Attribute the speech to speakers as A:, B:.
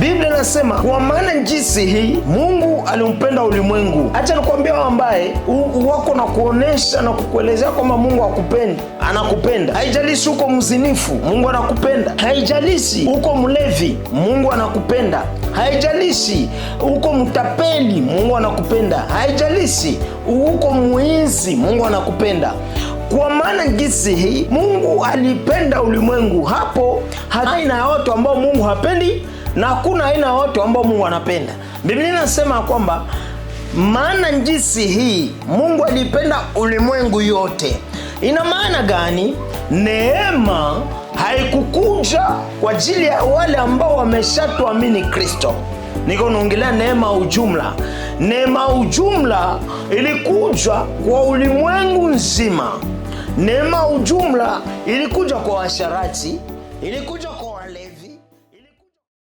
A: Biblia inasema kwa maana jinsi hii Mungu alimpenda ulimwengu. Acha nikwambia ambaye wako na kuonesha na kukuelezea kwamba Mungu hakupendi, anakupenda. Haijalishi uko mzinifu, Mungu anakupenda. Haijalishi uko mlevi, Mungu anakupenda. Haijalishi uko mtapeli, Mungu anakupenda. Haijalishi uko muizi, Mungu anakupenda. Kwa maana jinsi hii Mungu alipenda ulimwengu. Hapo haina ya watu ambao Mungu hapendi na hakuna aina ya watu ambao Mungu anapenda. Biblia inasema kwamba maana jinsi hii Mungu alipenda ulimwengu yote. Ina maana gani? Neema haikukuja kwa ajili ya wale ambao wameshatuamini Kristo. Niko naongelea neema ujumla. Neema ujumla ilikuja kwa ulimwengu nzima. Neema ujumla ilikuja kwa washarati, ilikuja